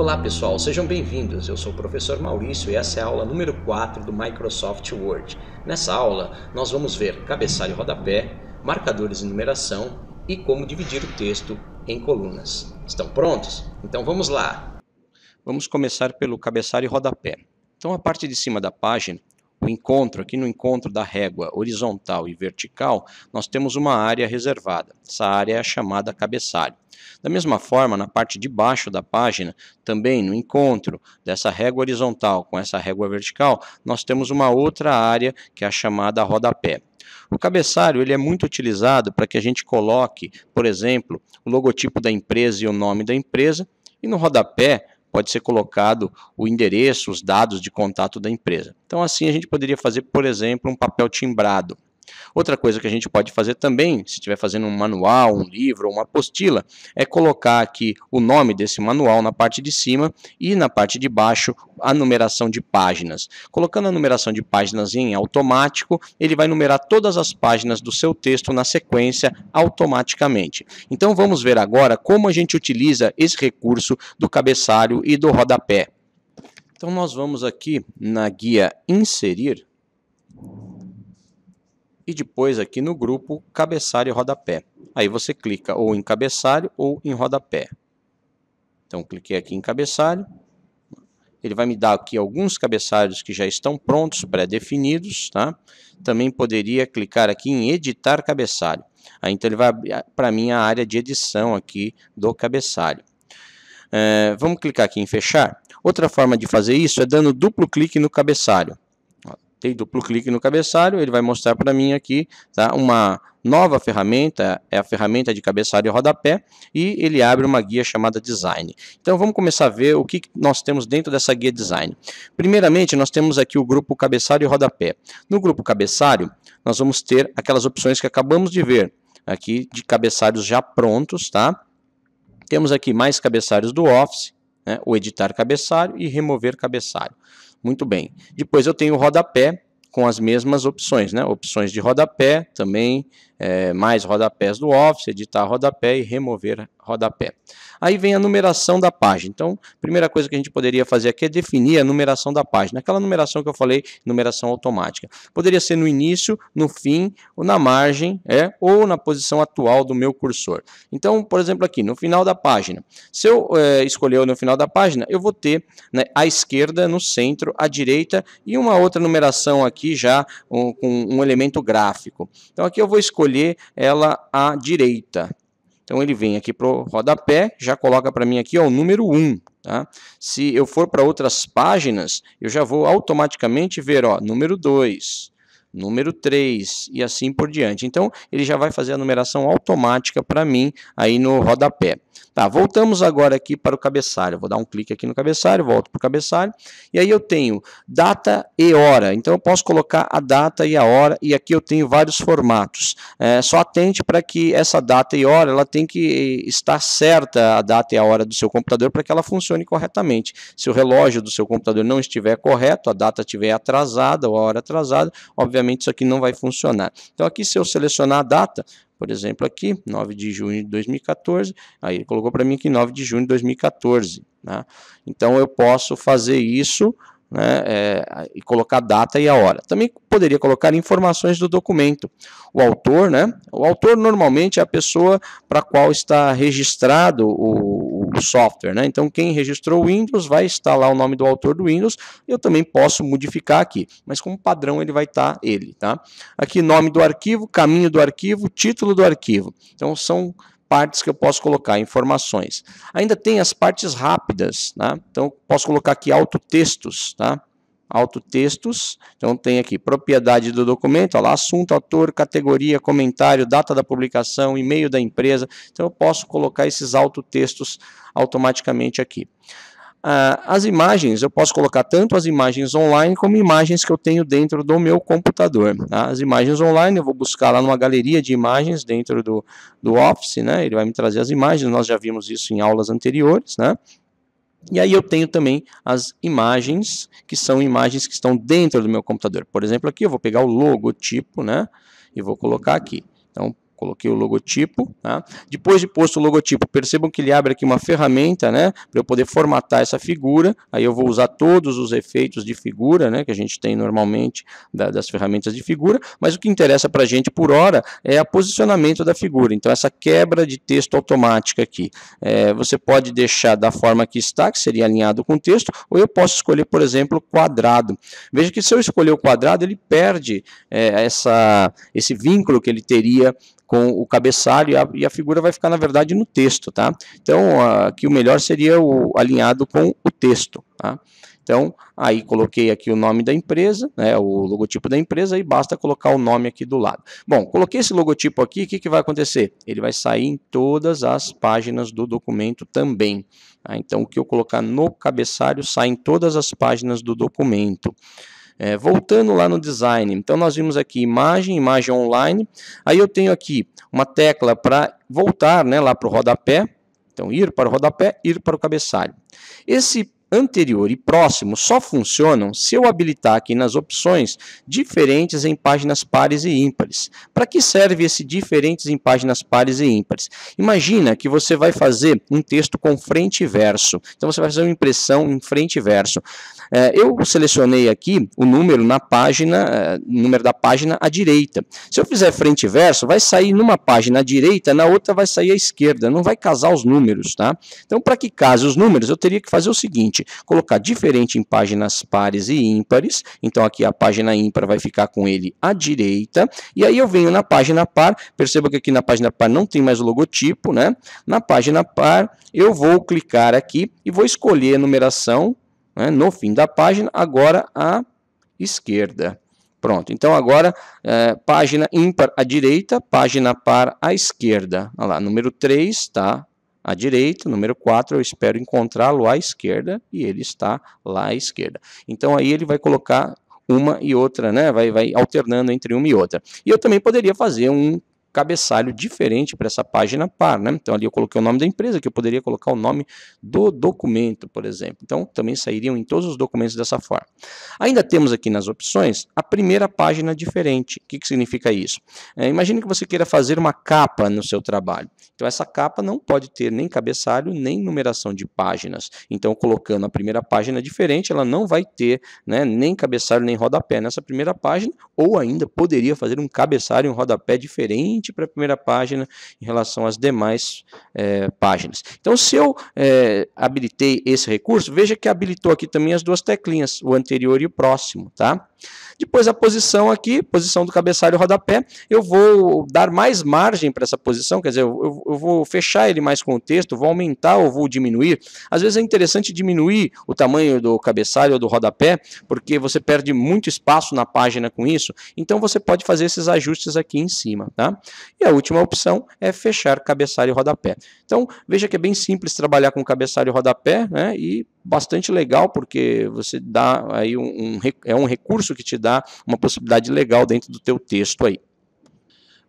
Olá pessoal, sejam bem-vindos. Eu sou o professor Maurício e essa é a aula número 4 do Microsoft Word. Nessa aula, nós vamos ver cabeçalho e rodapé, marcadores e numeração e como dividir o texto em colunas. Estão prontos? Então vamos lá! Vamos começar pelo cabeçalho e rodapé. Então a parte de cima da página, o encontro, aqui no encontro da régua horizontal e vertical, nós temos uma área reservada. Essa área é a chamada cabeçalho. Da mesma forma, na parte de baixo da página, também no encontro dessa régua horizontal com essa régua vertical, nós temos uma outra área que é a chamada rodapé. O cabeçalho ele é muito utilizado para que a gente coloque, por exemplo, o logotipo da empresa e o nome da empresa, e no rodapé pode ser colocado o endereço, os dados de contato da empresa. Então assim a gente poderia fazer, por exemplo, um papel timbrado. Outra coisa que a gente pode fazer também, se estiver fazendo um manual, um livro ou uma apostila, é colocar aqui o nome desse manual na parte de cima e na parte de baixo a numeração de páginas. Colocando a numeração de páginas em automático, ele vai numerar todas as páginas do seu texto na sequência automaticamente. Então vamos ver agora como a gente utiliza esse recurso do cabeçalho e do rodapé. Então nós vamos aqui na guia Inserir, e depois aqui no grupo cabeçalho e rodapé. Aí você clica ou em cabeçalho ou em rodapé. Então cliquei aqui em cabeçalho. Ele vai me dar aqui alguns cabeçalhos que já estão prontos, pré-definidos, tá? Também poderia clicar aqui em editar cabeçalho. Aí então ele vai para mim a área de edição aqui do cabeçalho. Vamos clicar aqui em fechar. Outra forma de fazer isso é dando duplo clique no cabeçalho. Dei duplo clique no cabeçalho, ele vai mostrar para mim aqui, tá, uma nova ferramenta, é a ferramenta de cabeçalho e rodapé, e ele abre uma guia chamada Design. Então vamos começar a ver o que nós temos dentro dessa guia Design. Primeiramente, nós temos aqui o grupo cabeçalho e rodapé. No grupo cabeçalho, nós vamos ter aquelas opções que acabamos de ver, aqui de cabeçalhos já prontos, tá? Temos aqui mais cabeçalhos do Office, né, o editar cabeçalho e remover cabeçalho. Muito bem. Depois eu tenho o rodapé com as mesmas opções, né? Opções de rodapé também, mais rodapés do Office, editar rodapé e remover rodapé. Aí vem a numeração da página. Então, a primeira coisa que a gente poderia fazer aqui é definir a numeração da página. Aquela numeração que eu falei, numeração automática. Poderia ser no início, no fim, ou na margem, ou na posição atual do meu cursor. Então, por exemplo, aqui, no final da página. Se eu escolher no final da página, eu vou ter, né, à esquerda, no centro, à direita, e uma outra numeração aqui já com um elemento gráfico. Então, aqui eu vou escolher ela à direita. Então ele vem aqui para o rodapé, já coloca para mim aqui ó, o número 1. Tá? Se eu for para outras páginas, eu já vou automaticamente ver ó, número 2, número 3 e assim por diante. Então ele já vai fazer a numeração automática para mim aí no rodapé. Tá, voltamos agora aqui para o cabeçalho. Vou dar um clique aqui no cabeçalho, volto para o cabeçalho. E aí eu tenho data e hora. Então eu posso colocar a data e a hora. E aqui eu tenho vários formatos. Só atente para que essa data e hora, ela tem que estar certa, a data e a hora do seu computador, para que ela funcione corretamente. Se o relógio do seu computador não estiver correto, a data estiver atrasada ou a hora atrasada, obviamente isso aqui não vai funcionar. Então aqui se eu selecionar a data, por exemplo, aqui, 9 de junho de 2014, aí ele colocou para mim aqui 9 de junho de 2014. Né? Então, eu posso fazer isso, né, e colocar a data e a hora. Também poderia colocar informações do documento. O autor, né? O autor normalmente é a pessoa para a qual está registrado o software, né? Então, quem registrou o Windows vai estar lá o nome do autor do Windows. Eu também posso modificar aqui, mas como padrão ele vai estar ele, tá? Aqui nome do arquivo, caminho do arquivo, título do arquivo. Então, são partes que eu posso colocar, informações. Ainda tem as partes rápidas, tá? Então, posso colocar aqui autotextos, tá? Autotextos, então tem aqui propriedade do documento, ó lá, assunto, autor, categoria, comentário, data da publicação, e-mail da empresa. Então eu posso colocar esses autotextos automaticamente aqui. As imagens, eu posso colocar tanto as imagens online como imagens que eu tenho dentro do meu computador. Tá? As imagens online eu vou buscar lá numa galeria de imagens dentro do Office, né? Ele vai me trazer as imagens, nós já vimos isso em aulas anteriores, né? E aí eu tenho também as imagens, que são imagens que estão dentro do meu computador. Por exemplo, aqui eu vou pegar o logotipo, né, e vou colocar aqui. Então, coloquei o logotipo, tá? Depois de posto o logotipo, percebam que ele abre aqui uma ferramenta, né, para eu poder formatar essa figura. Aí eu vou usar todos os efeitos de figura, né, que a gente tem normalmente das ferramentas de figura, mas o que interessa para a gente por hora é o posicionamento da figura. Então essa quebra de texto automática aqui, você pode deixar da forma que está, que seria alinhado com o texto, ou eu posso escolher, por exemplo, quadrado. Veja que se eu escolher o quadrado, ele perde esse vínculo que ele teria com o cabeçalho e a figura vai ficar, na verdade, no texto, tá? Então, aqui o melhor seria o alinhado com o texto, tá? Então, aí coloquei aqui o nome da empresa, né, o logotipo da empresa, e basta colocar o nome aqui do lado. Bom, coloquei esse logotipo aqui, o que vai acontecer? Ele vai sair em todas as páginas do documento também. Tá? Então, o que eu colocar no cabeçalho sai em todas as páginas do documento. Voltando lá no design, então nós vimos aqui imagem online, aí eu tenho aqui uma tecla para voltar, né, lá para o rodapé, então ir para o rodapé, ir para o cabeçalho. Esse anterior e próximo só funcionam se eu habilitar aqui nas opções diferentes em páginas pares e ímpares. Para que serve esse diferentes em páginas pares e ímpares? Imagina que você vai fazer um texto com frente e verso. Então você vai fazer uma impressão em frente e verso. Eu selecionei aqui o número na página, número da página à direita. Se eu fizer frente e verso, vai sair numa página à direita, na outra vai sair à esquerda. Não vai casar os números, tá? Então, para que case os números, eu teria que fazer o seguinte: colocar diferente em páginas pares e ímpares. Então, aqui a página ímpar vai ficar com ele à direita. E aí eu venho na página par. Perceba que aqui na página par não tem mais o logotipo, né? Na página par, eu vou clicar aqui e vou escolher a numeração, né, no fim da página, agora à esquerda. Pronto, então agora página ímpar à direita, página par à esquerda. Olha lá, número 3 está à direita, número 4 eu espero encontrá-lo à esquerda e ele está lá à esquerda. Então aí ele vai colocar uma e outra, né, vai alternando entre uma e outra. E eu também poderia fazer um cabeçalho diferente para essa página par, né? Então ali eu coloquei o nome da empresa, que eu poderia colocar o nome do documento, por exemplo. Então também sairiam em todos os documentos dessa forma. Ainda temos aqui nas opções a primeira página diferente. O que significa isso? Imagine que você queira fazer uma capa no seu trabalho. Então essa capa não pode ter nem cabeçalho, nem numeração de páginas. Então colocando a primeira página diferente, ela não vai ter, né, nem cabeçalho nem rodapé nessa primeira página, ou ainda poderia fazer um cabeçalho e um rodapé diferente para a primeira página em relação às demais páginas. Então, se eu habilitei esse recurso, veja que habilitou aqui também as duas teclinhas, o anterior e o próximo, tá? Depois a posição aqui, posição do cabeçalho e rodapé, eu vou dar mais margem para essa posição, quer dizer, eu vou fechar ele mais com o texto, vou aumentar ou vou diminuir. Às vezes é interessante diminuir o tamanho do cabeçalho ou do rodapé, porque você perde muito espaço na página com isso, então você pode fazer esses ajustes aqui em cima, tá? E a última opção é fechar cabeçalho e rodapé. Então, veja que é bem simples trabalhar com cabeçalho e rodapé, né? E bastante legal, porque você dá aí um recurso que te dá uma possibilidade legal dentro do teu texto aí.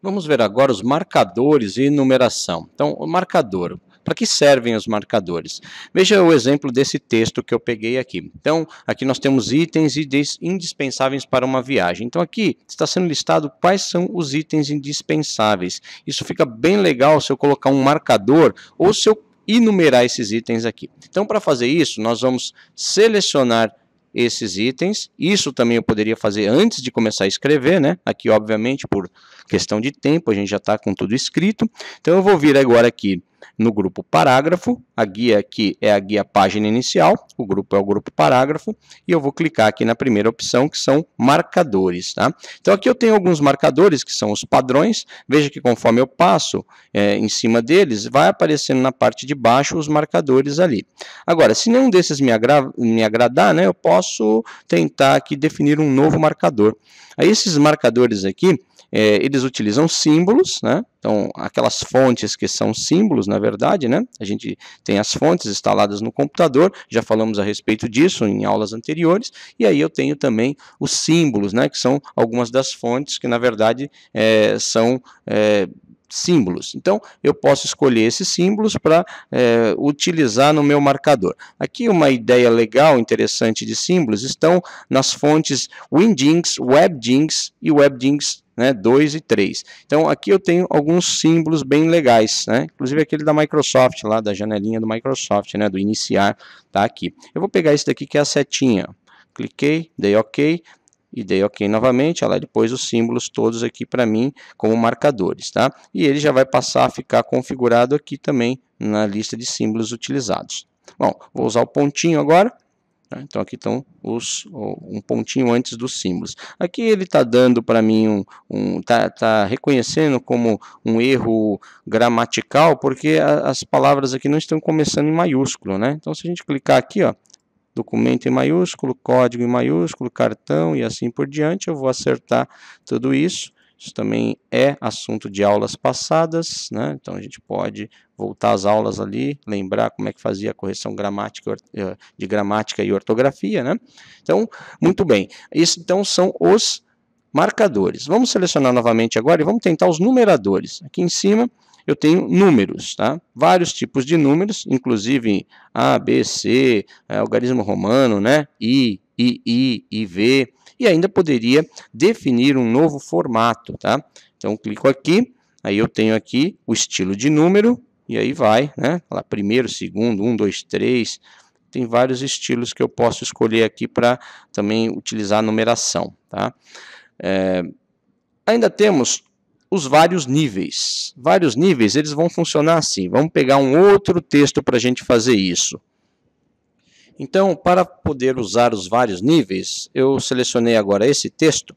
Vamos ver agora os marcadores e numeração. Então, o marcador. Para que servem os marcadores? Veja o exemplo desse texto que eu peguei aqui. Então, aqui nós temos itens indispensáveis para uma viagem. Então, aqui está sendo listado quais são os itens indispensáveis. Isso fica bem legal se eu colocar um marcador ou se eu enumerar esses itens aqui. Então, para fazer isso, nós vamos selecionar esses itens. Isso também eu poderia fazer antes de começar a escrever, né? Aqui, obviamente, por questão de tempo, a gente já está com tudo escrito. Então, eu vou vir agora aqui no grupo parágrafo, a guia aqui é a guia página inicial, o grupo é o grupo parágrafo, e eu vou clicar aqui na primeira opção, que são marcadores, tá? Então aqui eu tenho alguns marcadores, que são os padrões, veja que conforme eu passo em cima deles, vai aparecendo na parte de baixo os marcadores ali. Agora, se nenhum desses me agradar, né, eu posso tentar aqui definir um novo marcador. Aí esses marcadores aqui, eles utilizam símbolos, né? Então, aquelas fontes que são símbolos, na verdade, né? A gente tem as fontes instaladas no computador, já falamos a respeito disso em aulas anteriores, e aí eu tenho também os símbolos, né? Que são algumas das fontes que, na verdade, são símbolos. Então, eu posso escolher esses símbolos para utilizar no meu marcador. Aqui uma ideia legal, interessante de símbolos, estão nas fontes Windings, WebGings e WebGings, né, 2 e 3. Então, aqui eu tenho alguns símbolos bem legais, né, inclusive aquele da Microsoft, lá da janelinha do Microsoft, né, do iniciar, tá aqui. Eu vou pegar esse daqui que é a setinha. Cliquei, dei OK. E dei OK novamente, olha lá, depois os símbolos todos aqui para mim como marcadores, tá? E ele já vai passar a ficar configurado aqui também na lista de símbolos utilizados. Bom, vou usar o pontinho agora, né? Então aqui estão um pontinho antes dos símbolos. Aqui ele está dando para mim tá reconhecendo como um erro gramatical, porque as palavras aqui não estão começando em maiúsculo, né? Então se a gente clicar aqui, ó, documento em maiúsculo, código em maiúsculo, cartão e assim por diante, eu vou acertar tudo isso. Isso também é assunto de aulas passadas, né? Então a gente pode voltar às aulas ali, lembrar como é que fazia a correção de gramática e ortografia, né? Então, muito bem. Isso então são os marcadores. Vamos selecionar novamente agora e vamos tentar os numeradores. Aqui em cima eu tenho números, tá? Vários tipos de números, inclusive A, B, C, algarismo romano, né? I, V, e ainda poderia definir um novo formato, tá? Então, clico aqui, aí eu tenho aqui o estilo de número, e aí vai, né? Lá, primeiro, segundo, 1, 2, 3, tem vários estilos que eu posso escolher aqui para também utilizar a numeração, tá? Ainda temos os vários níveis. Vários níveis, eles vão funcionar assim. Vamos pegar um outro texto para a gente fazer isso. Então, para poder usar os vários níveis, eu selecionei agora esse texto.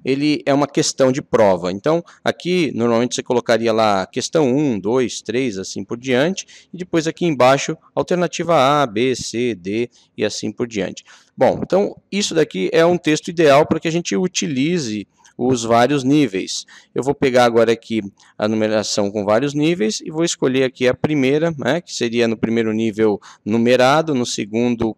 Ele é uma questão de prova. Então, aqui, normalmente você colocaria lá questão 1, 2, 3, assim por diante. E depois aqui embaixo, alternativa A, B, C, D e assim por diante. Bom, então, isso daqui é um texto ideal para que a gente utilize os vários níveis. Eu vou pegar agora aqui a numeração com vários níveis e vou escolher aqui a primeira, né, que seria no primeiro nível numerado, no segundo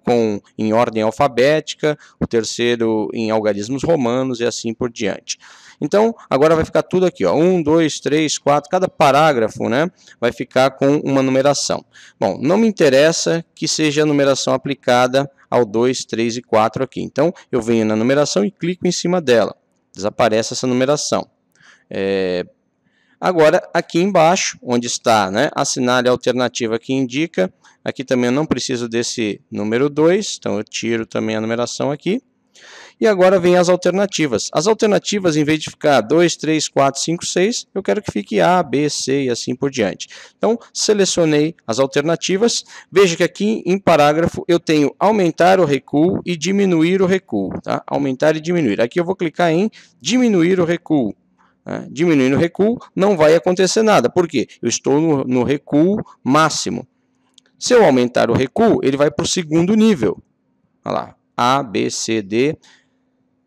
em ordem alfabética, o terceiro em algarismos romanos e assim por diante. Então, agora vai ficar tudo aqui, ó, 1, 2, 3, 4, cada parágrafo, né, vai ficar com uma numeração. Bom, não me interessa que seja a numeração aplicada ao 2, 3 e 4 aqui. Então, eu venho na numeração e clico em cima dela. Desaparece essa numeração. Agora, aqui embaixo, onde está, né, assinale a alternativa que indica, aqui também eu não preciso desse número 2, então eu tiro também a numeração aqui. E agora vem as alternativas. As alternativas, em vez de ficar 2, 3, 4, 5, 6, eu quero que fique A, B, C e assim por diante. Então, selecionei as alternativas. Veja que aqui em parágrafo eu tenho aumentar o recuo e diminuir o recuo. Tá? Aumentar e diminuir. Aqui eu vou clicar em diminuir o recuo. Diminuindo o recuo, não vai acontecer nada. Por quê? Eu estou no recuo máximo. Se eu aumentar o recuo, ele vai para o segundo nível. Olha lá, A, B, C, D.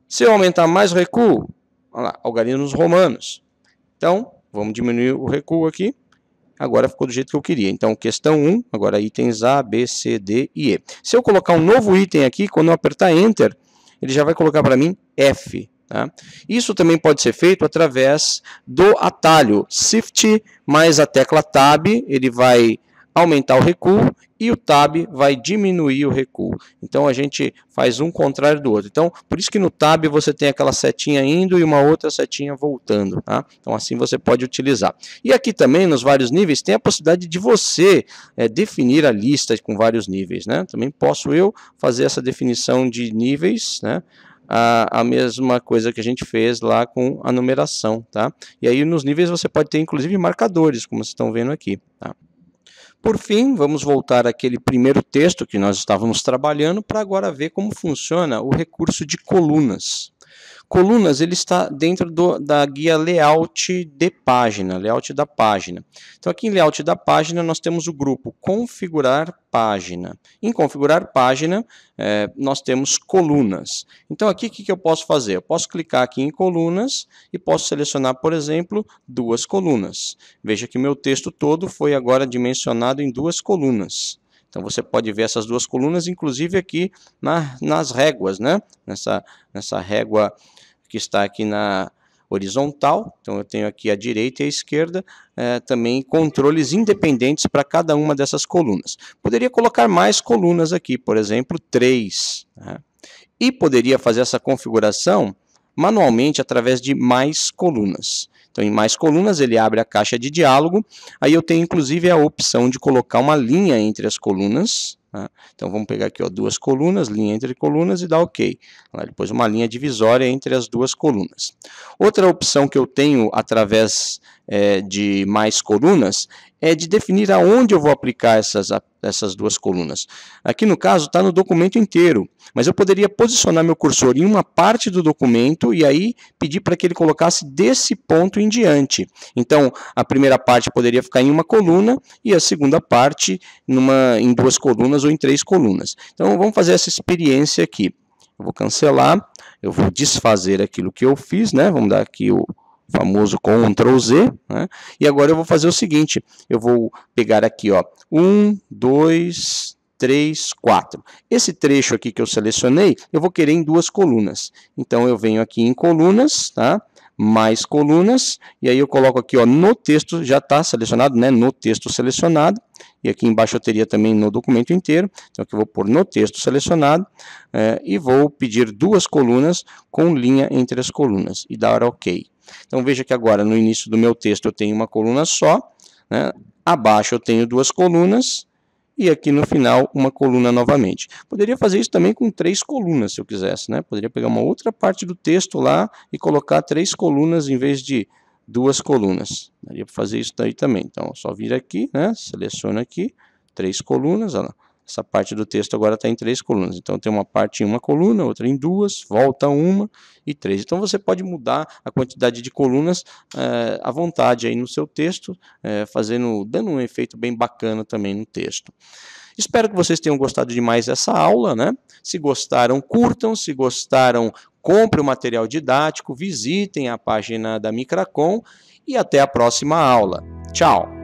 Se eu aumentar mais o recuo, olha lá, algarismos romanos. Então, vamos diminuir o recuo aqui. Agora ficou do jeito que eu queria. Então, questão 1, agora itens A, B, C, D e E. Se eu colocar um novo item aqui, quando eu apertar Enter, ele já vai colocar para mim F. Tá? Isso também pode ser feito através do atalho Shift mais a tecla Tab, ele vai aumentar o recuo e o Tab vai diminuir o recuo. Então a gente faz um contrário do outro. Então, por isso que no Tab você tem aquela setinha indo e uma outra setinha voltando. Tá? Então assim você pode utilizar. E aqui também, nos vários níveis, tem a possibilidade de você definir a lista com vários níveis. Né? Também posso eu fazer essa definição de níveis, né? A mesma coisa que a gente fez lá com a numeração, tá? E aí nos níveis você pode ter inclusive marcadores, como vocês estão vendo aqui, tá? Por fim, vamos voltar àquele primeiro texto que nós estávamos trabalhando para agora ver como funciona o recurso de colunas. Colunas, ele está dentro da guia Layout de página, Layout da página. Então, aqui em Layout da página, nós temos o grupo Configurar página. Em Configurar página, nós temos colunas. Então, aqui, o que eu posso fazer? Eu posso clicar aqui em colunas e posso selecionar, por exemplo, 2 colunas. Veja que meu texto todo foi agora dimensionado em 2 colunas. Então, você pode ver essas 2 colunas, inclusive aqui nas réguas, né? Nessa régua que está aqui horizontal, então eu tenho aqui a direita e a esquerda, também controles independentes para cada uma dessas colunas. Poderia colocar mais colunas aqui, por exemplo, 3, né? E poderia fazer essa configuração manualmente através de mais colunas. Então, em mais colunas, ele abre a caixa de diálogo, aí eu tenho inclusive a opção de colocar uma linha entre as colunas, né? Então, vamos pegar aqui, ó, 2 colunas, linha entre colunas e dar OK. Depois uma linha divisória entre as 2 colunas. Outra opção que eu tenho através de mais colunas é de definir aonde eu vou aplicar essas 2 colunas. Aqui no caso está no documento inteiro, mas eu poderia posicionar meu cursor em uma parte do documento e aí pedir para que ele colocasse desse ponto em diante. Então, a primeira parte poderia ficar em uma coluna e a segunda parte em 2 colunas ou em 3 colunas. Então, vamos fazer essa experiência aqui. Eu vou cancelar, eu vou desfazer aquilo que eu fiz, né? Vamos dar aqui o famoso Ctrl Z, né? E agora eu vou fazer o seguinte, eu vou pegar aqui, ó, 1, 2, 3, 4. Esse trecho aqui que eu selecionei, eu vou querer em 2 colunas. Então, eu venho aqui em colunas, tá? Mais colunas, e aí eu coloco aqui, ó, no texto, já está selecionado, né? No texto selecionado, e aqui embaixo eu teria também no documento inteiro, então aqui eu vou pôr no texto selecionado, e vou pedir 2 colunas com linha entre as colunas, e dar OK. Então, veja que agora, no início do meu texto, eu tenho uma coluna só, né? Abaixo eu tenho 2 colunas, e aqui no final, uma coluna novamente. Poderia fazer isso também com 3 colunas, se eu quisesse, né? Poderia pegar uma outra parte do texto lá e colocar 3 colunas em vez de 2 colunas. Daria para fazer isso daí também. Então, só vir aqui, né? Seleciona aqui, 3 colunas, olha lá. Essa parte do texto agora está em 3 colunas. Então, tem uma parte em uma coluna, outra em 2, volta uma e 3. Então, você pode mudar a quantidade de colunas à vontade aí no seu texto, dando um efeito bem bacana também no texto. Espero que vocês tenham gostado demais dessa aula, né? Se gostaram, curtam. Se gostaram, compre o material didático, visitem a página da Micracom e até a próxima aula. Tchau!